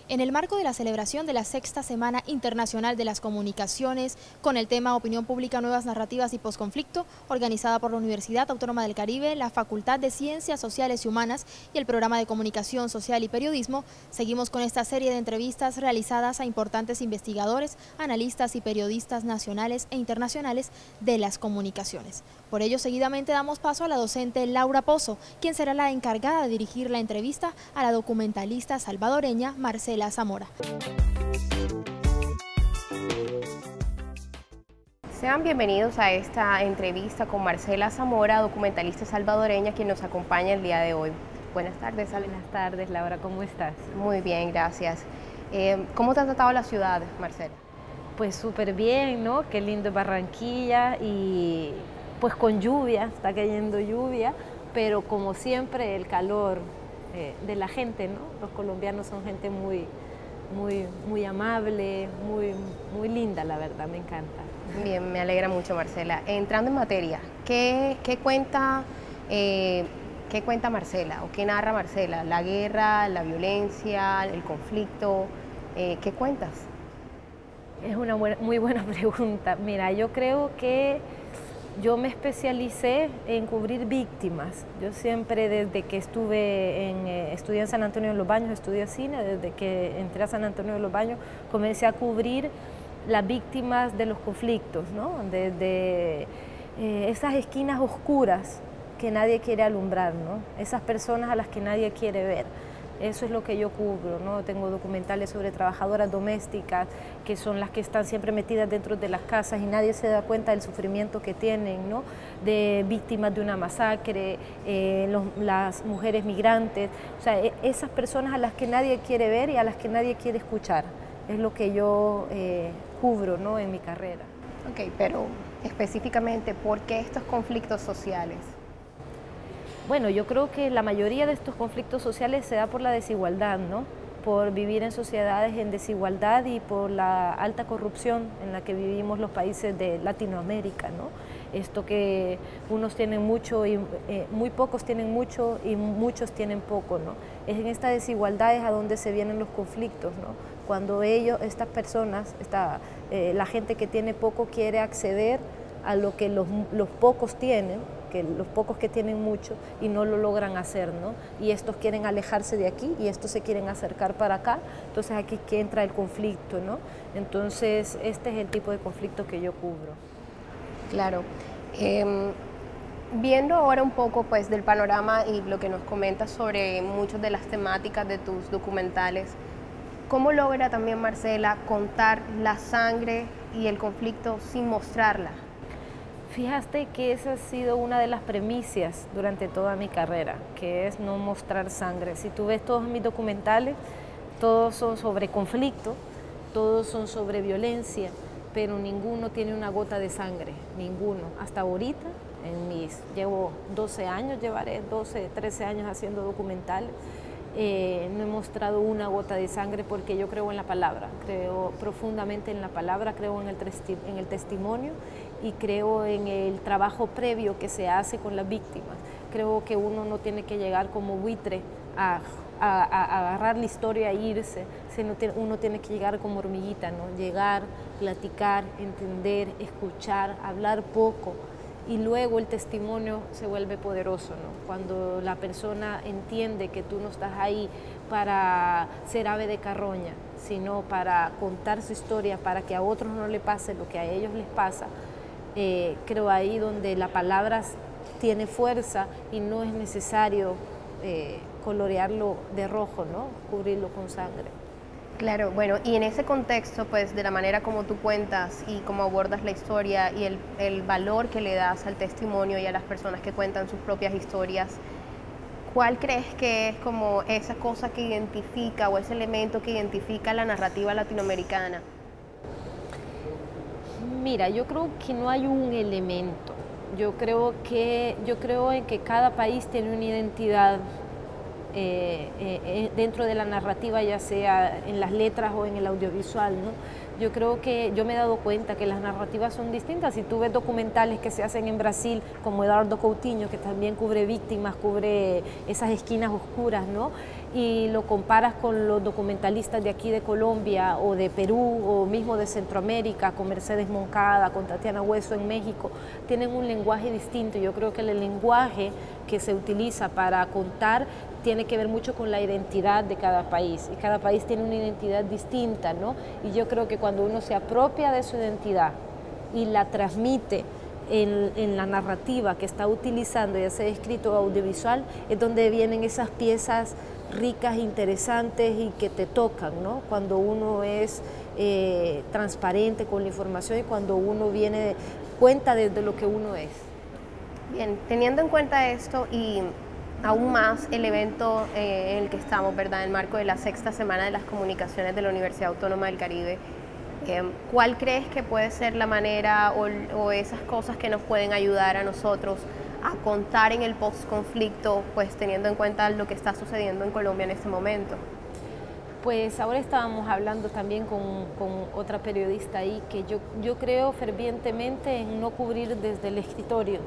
En el marco de la celebración de la Sexta Semana Internacional de las Comunicaciones, con el tema Opinión Pública, Nuevas Narrativas y Posconflicto, organizada por la Universidad Autónoma del Caribe, la Facultad de Ciencias Sociales y Humanas y el Programa de Comunicación Social y Periodismo, seguimos con esta serie de entrevistas realizadas a importantes investigadores, analistas y periodistas nacionales e internacionales de las comunicaciones. Por ello, seguidamente damos paso a la docente Laura Pozo, quien será la encargada de dirigir la entrevista a la documentalista salvadoreña Marcela Zamora. Sean bienvenidos a esta entrevista con Marcela Zamora, documentalista salvadoreña, quien nos acompaña el día de hoy. Buenas tardes, Ale. Buenas tardes, Laura, ¿cómo estás? Muy bien, gracias. ¿Cómo te ha tratado la ciudad, Marcela? Pues súper bien, ¿no? Qué lindo es Barranquilla y pues con lluvia, está cayendo lluvia, pero como siempre el calor de la gente, ¿no? Los colombianos son gente muy amable, muy linda, la verdad, me encanta. Bien, me alegra mucho, Marcela. Entrando en materia, ¿qué cuenta Marcela o qué narra Marcela? ¿La guerra, la violencia, el conflicto? ¿Qué cuentas? Es una muy buena pregunta. Mira, yo creo que yo me especialicé en cubrir víctimas. Yo siempre, desde que estudié en San Antonio de los Baños, estudié cine, desde que entré a San Antonio de los Baños, comencé a cubrir las víctimas de los conflictos, ¿no? Desde esas esquinas oscuras que nadie quiere alumbrar, ¿no? Esas personas a las que nadie quiere ver. Eso es lo que yo cubro, ¿no? Tengo documentales sobre trabajadoras domésticas, que son las que están siempre metidas dentro de las casas y nadie se da cuenta del sufrimiento que tienen, ¿no? De víctimas de una masacre, las mujeres migrantes, o sea, esas personas a las que nadie quiere ver y a las que nadie quiere escuchar. Es lo que yo cubro, ¿no? En mi carrera. Ok, pero específicamente, ¿por qué estos conflictos sociales? Bueno, yo creo que la mayoría de estos conflictos sociales se da por la desigualdad, ¿no? Por vivir en sociedades en desigualdad y por la alta corrupción en la que vivimos los países de Latinoamérica, ¿no? Esto que unos tienen mucho y muy pocos tienen mucho y muchos tienen poco, ¿no? Es en esta desigualdad es a donde se vienen los conflictos, ¿no? Cuando estas personas, la gente que tiene poco quiere acceder a lo que los pocos tienen, que los pocos que tienen mucho y no lo logran hacer, ¿no? Y estos quieren alejarse de aquí y estos se quieren acercar para acá, entonces aquí que entra el conflicto, ¿no? Entonces este es el tipo de conflicto que yo cubro. Claro. Viendo ahora un poco pues del panorama y lo que nos comentas sobre muchas de las temáticas de tus documentales, ¿cómo logra también Marcela contar la sangre y el conflicto sin mostrarla? Fíjate que esa ha sido una de las premisas durante toda mi carrera, que es no mostrar sangre. Si tú ves todos mis documentales, todos son sobre conflicto, todos son sobre violencia, pero ninguno tiene una gota de sangre, ninguno. Hasta ahorita, llevo 12 años, llevaré 12, 13 años haciendo documentales, no he mostrado una gota de sangre porque yo creo en la palabra, creo profundamente en la palabra, creo en el testimonio y creo en el trabajo previo que se hace con las víctimas. Creo que uno no tiene que llegar como buitre a agarrar la historia e irse, sino uno tiene que llegar como hormiguita, ¿no? Llegar, platicar, entender, escuchar, hablar poco. Y luego el testimonio se vuelve poderoso, ¿no? Cuando la persona entiende que tú no estás ahí para ser ave de carroña, sino para contar su historia, para que a otros no le pase lo que a ellos les pasa, creo ahí donde la palabra tiene fuerza y no es necesario colorearlo de rojo, ¿no? Cubrirlo con sangre. Claro, bueno, y en ese contexto, pues, de la manera como tú cuentas y cómo abordas la historia y el valor que le das al testimonio y a las personas que cuentan sus propias historias, ¿cuál crees que es como esa cosa que identifica o ese elemento que identifica la narrativa latinoamericana? Mira, yo creo que no hay un elemento. Yo creo en que cada país tiene una identidad dentro de la narrativa, ya sea en las letras o en el audiovisual, ¿no? Yo creo que yo me he dado cuenta que las narrativas son distintas. Si tú ves documentales que se hacen en Brasil, como Eduardo Coutinho, que también cubre víctimas, cubre esas esquinas oscuras, ¿no? Y lo comparas con los documentalistas de aquí de Colombia o de Perú o mismo de Centroamérica, con Mercedes Moncada, con Tatiana Hueso en México, tienen un lenguaje distinto. Yo creo que el lenguaje que se utiliza para contar tiene que ver mucho con la identidad de cada país, y cada país tiene una identidad distinta, ¿no? Y yo creo que cuando uno se apropia de su identidad y la transmite en la narrativa que está utilizando, ya sea escrito o audiovisual, es donde vienen esas piezas ricas, interesantes y que te tocan, ¿no? Cuando uno es transparente con la información y cuando uno cuenta desde lo que uno es. Bien, teniendo en cuenta esto y aún más el evento en el que estamos, ¿verdad?, en el marco de la sexta semana de las comunicaciones de la Universidad Autónoma del Caribe, ¿cuál crees que puede ser la manera o esas cosas que nos pueden ayudar a nosotros a contar en el post-conflicto, pues teniendo en cuenta lo que está sucediendo en Colombia en este momento? Pues ahora estábamos hablando también con otra periodista ahí, que yo creo fervientemente en no cubrir desde el escritorio.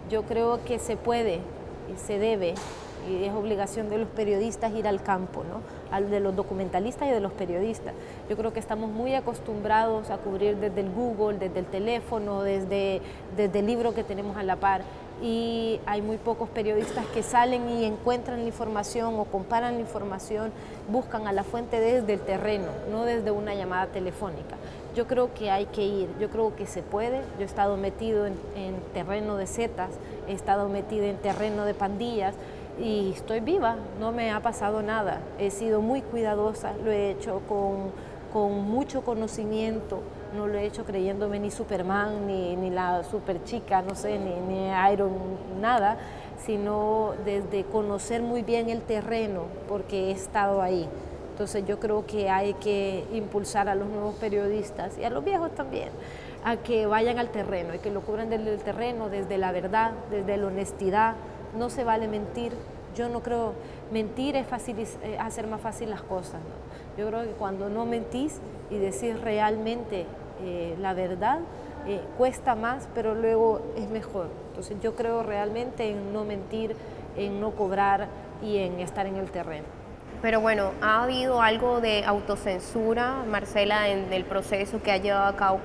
Yo creo que se puede y se debe, y es obligación de los periodistas ir al campo, ¿no? De los documentalistas y de los periodistas. Yo creo que estamos muy acostumbrados a cubrir desde el Google, desde el teléfono, desde el libro que tenemos a la par, y hay muy pocos periodistas que salen y encuentran la información o comparan la información, buscan a la fuente desde el terreno, no desde una llamada telefónica. Yo creo que hay que ir, yo creo que se puede. Yo he estado metido en terreno de zetas, he estado metido en terreno de pandillas y estoy viva, no me ha pasado nada. He sido muy cuidadosa, lo he hecho con mucho conocimiento, no lo he hecho creyéndome ni Superman, ni la super chica, no sé, ni Iron, nada, sino desde conocer muy bien el terreno, porque he estado ahí. Entonces yo creo que hay que impulsar a los nuevos periodistas y a los viejos también a que vayan al terreno y que lo cubran desde el terreno, desde la verdad, desde la honestidad. No se vale mentir. Yo no creo, mentir es hacer más fácil las cosas, ¿no? Yo creo que cuando no mentís y decís realmente la verdad, cuesta más, pero luego es mejor. Entonces yo creo realmente en no mentir, en no cobrar y en estar en el terreno. Pero bueno, ¿ha habido algo de autocensura, Marcela, en el proceso que ha llevado a cabo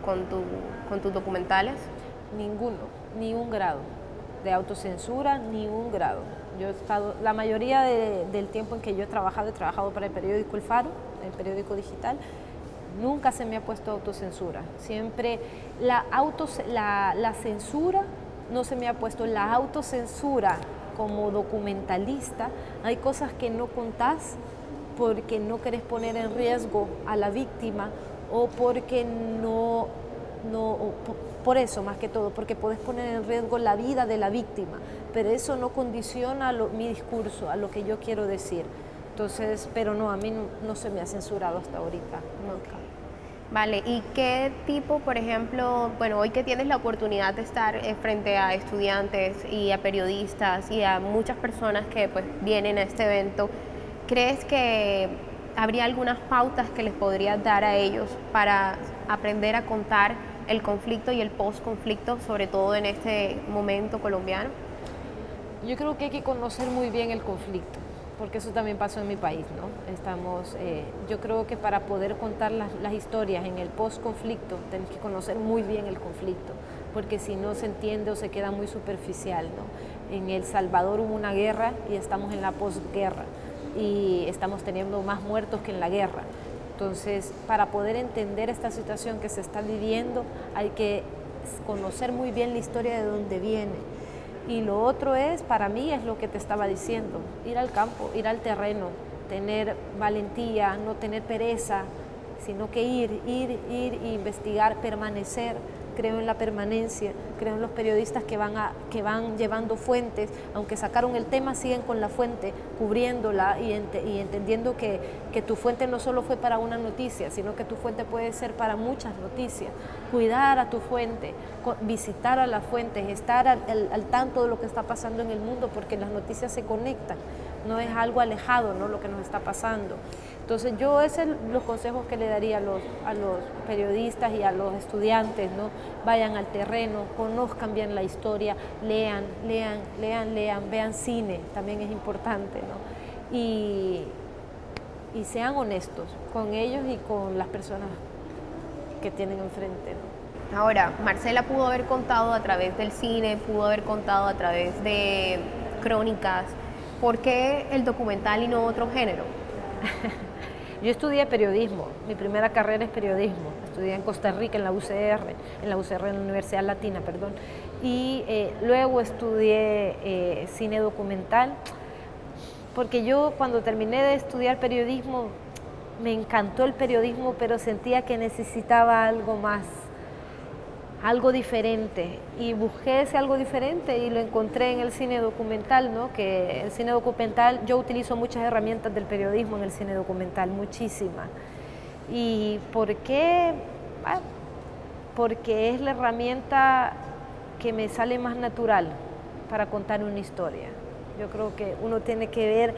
con tus documentales? Ninguno, ni un grado de autocensura, ni un grado. Yo he estado, la mayoría del tiempo en que yo he trabajado para el periódico El Faro, el periódico digital. Nunca se me ha puesto autocensura. Siempre la censura no se me ha puesto. La autocensura como documentalista, hay cosas que no contás porque no querés poner en riesgo a la víctima o porque por eso más que todo, porque podés poner en riesgo la vida de la víctima, pero eso no condiciona mi discurso, a lo que yo quiero decir. Entonces, pero no, a mí no se me ha censurado hasta ahorita, nunca. Vale, ¿y qué tipo, por ejemplo, bueno, hoy que tienes la oportunidad de estar frente a estudiantes y a periodistas y a muchas personas que pues vienen a este evento, ¿crees que habría algunas pautas que les podrías dar a ellos para aprender a contar el conflicto y el post-conflicto, sobre todo en este momento colombiano? Yo creo que hay que conocer muy bien el conflicto, porque eso también pasó en mi país, ¿no? Yo creo que para poder contar las historias en el post-conflicto, tenés que conocer muy bien el conflicto, porque si no se entiende o se queda muy superficial, ¿no? En El Salvador hubo una guerra y estamos en la posguerra, y estamos teniendo más muertos que en la guerra. Entonces, para poder entender esta situación que se está viviendo, hay que conocer muy bien la historia de dónde viene. Y lo otro es, para mí, es lo que te estaba diciendo, ir al campo, ir al terreno, tener valentía, no tener pereza, sino que ir e investigar, permanecer. Creo en la permanencia, creo en los periodistas que van llevando fuentes, aunque sacaron el tema, siguen con la fuente, cubriéndola y entendiendo que tu fuente no solo fue para una noticia, sino que tu fuente puede ser para muchas noticias. Cuidar a tu fuente, visitar a las fuentes, estar al tanto de lo que está pasando en el mundo, porque las noticias se conectan. no es algo alejado, ¿no?, lo que nos está pasando. Entonces yo esos son los consejos que le daría a los periodistas y a los estudiantes, ¿no? Vayan al terreno, conozcan bien la historia, lean, vean cine, también es importante, ¿no? Y sean honestos con ellos y con las personas que tienen enfrente, ¿no? Ahora, Marcela pudo haber contado a través del cine, pudo haber contado a través de crónicas. ¿Por qué el documental y no otro género? Yo estudié periodismo, mi primera carrera es periodismo, estudié en Costa Rica, en la UCR, en la Universidad Latina, perdón, y luego estudié cine documental, porque yo cuando terminé de estudiar periodismo, me encantó el periodismo, pero sentía que necesitaba algo más, algo diferente, y busqué ese algo diferente y lo encontré en el cine documental, ¿no? Que el cine documental, yo utilizo muchas herramientas del periodismo en el cine documental, muchísimas. ¿Y por qué? Bueno, porque es la herramienta que me sale más natural para contar una historia. Yo creo que uno tiene que ver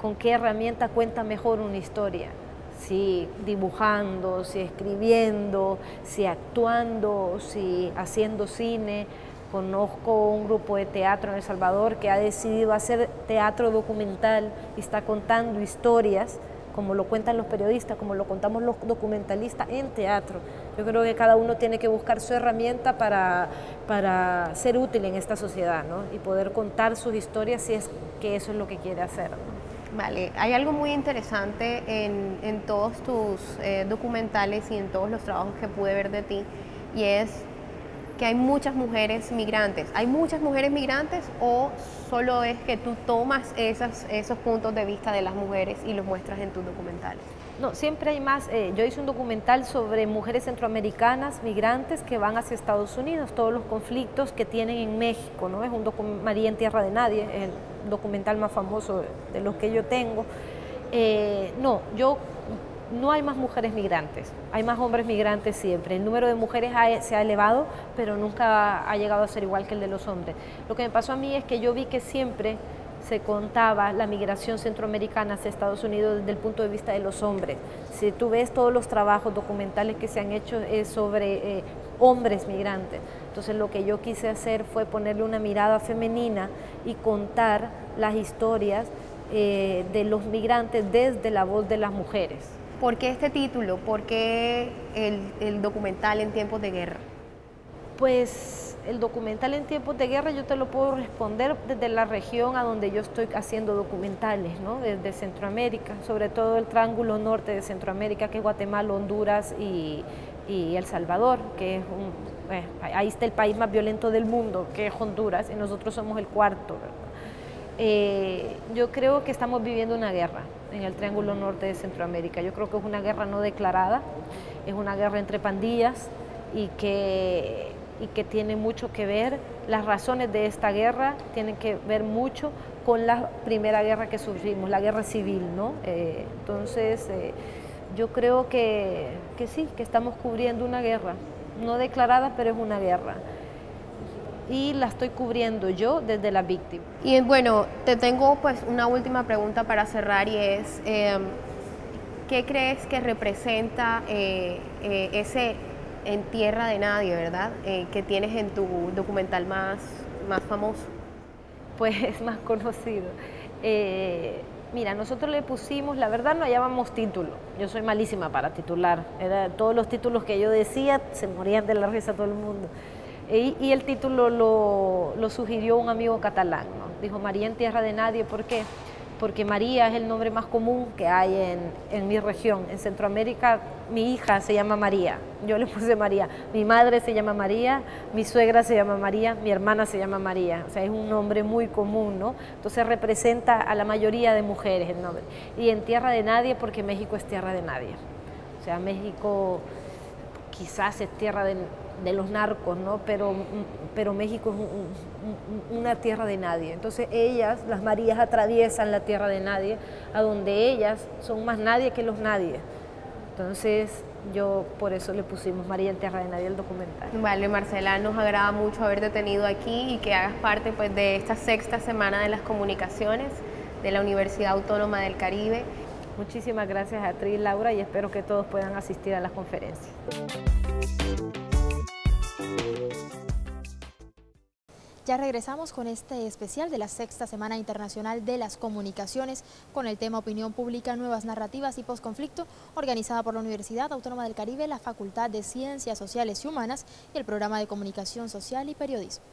con qué herramienta cuenta mejor una historia. Si dibujando, si escribiendo, si actuando, si haciendo cine. Conozco un grupo de teatro en El Salvador que ha decidido hacer teatro documental y está contando historias, como lo cuentan los periodistas, como lo contamos los documentalistas en teatro. Yo creo que cada uno tiene que buscar su herramienta para ser útil en esta sociedad, ¿no? Y poder contar sus historias si es que eso es lo que quiere hacer, ¿no? Vale, hay algo muy interesante en todos tus documentales y en todos los trabajos que pude ver de ti, y es que hay muchas mujeres migrantes. ¿Hay muchas mujeres migrantes o solo es que tú tomas esos puntos de vista de las mujeres y los muestras en tus documentales? No, siempre hay más. Yo hice un documental sobre mujeres centroamericanas migrantes que van hacia Estados Unidos, todos los conflictos que tienen en México, ¿no? Es un María en Tierra de Nadie, es el documental más famoso de los que yo tengo. No hay más mujeres migrantes, hay más hombres migrantes siempre. El número de mujeres se ha elevado, pero nunca ha llegado a ser igual que el de los hombres. Lo que me pasó a mí es que yo vi que siempre se contaba la migración centroamericana hacia Estados Unidos desde el punto de vista de los hombres. Si tú ves todos los trabajos documentales que se han hecho es sobre hombres migrantes. Entonces lo que yo quise hacer fue ponerle una mirada femenina y contar las historias de los migrantes desde la voz de las mujeres. ¿Por qué este título? ¿Por qué el documental en tiempos de guerra? Pues el documental en tiempos de guerra yo te lo puedo responder desde la región a donde yo estoy haciendo documentales, ¿no? Desde Centroamérica, sobre todo el triángulo norte de Centroamérica, que es Guatemala, Honduras y El Salvador, que es ahí está el país más violento del mundo, que es Honduras, y nosotros somos el cuarto, ¿verdad? Yo creo que estamos viviendo una guerra en el triángulo norte de Centroamérica. Yo creo que es una guerra no declarada, es una guerra entre pandillas y que tiene mucho que ver, las razones de esta guerra tienen que ver mucho con la primera guerra que sufrimos, la guerra civil, ¿no? Entonces, yo creo que sí, que estamos cubriendo una guerra, no declarada, pero es una guerra. Y la estoy cubriendo yo desde la víctima. Y bueno, te tengo pues una última pregunta para cerrar, y es, ¿qué crees que representa ese En Tierra de Nadie, verdad? Que tienes en tu documental más famoso. Pues más conocido. Mira, nosotros le pusimos, la verdad no hallábamos título. Yo soy malísima para titular. Todos los títulos que yo decía se morían de la risa todo el mundo. Y el título lo sugirió un amigo catalán, ¿no? Dijo María en Tierra de Nadie. ¿Por qué? Porque María es el nombre más común que hay en mi región. En Centroamérica, mi hija se llama María, yo le puse María. Mi madre se llama María, mi suegra se llama María, mi hermana se llama María. O sea, es un nombre muy común, ¿no? Entonces representa a la mayoría de mujeres el nombre. Y En Tierra de Nadie porque México es tierra de nadie. O sea, México quizás es tierra de los narcos, ¿no? Pero México es una tierra de nadie. Entonces ellas, las Marías, atraviesan la tierra de nadie, a donde ellas son más nadie que los nadie. Entonces yo por eso le pusimos María en Tierra de Nadie al documental. Vale, Marcela, nos agrada mucho haberte tenido aquí y que hagas parte pues de esta 6ª semana de las comunicaciones. de la Universidad Autónoma del Caribe. Muchísimas gracias a ti, Laura, y espero que todos puedan asistir a la conferencia. Ya regresamos con este especial de la Sexta Semana Internacional de las Comunicaciones con el tema Opinión Pública, Nuevas Narrativas y Posconflicto, organizada por la Universidad Autónoma del Caribe, la Facultad de Ciencias Sociales y Humanas y el Programa de Comunicación Social y Periodismo.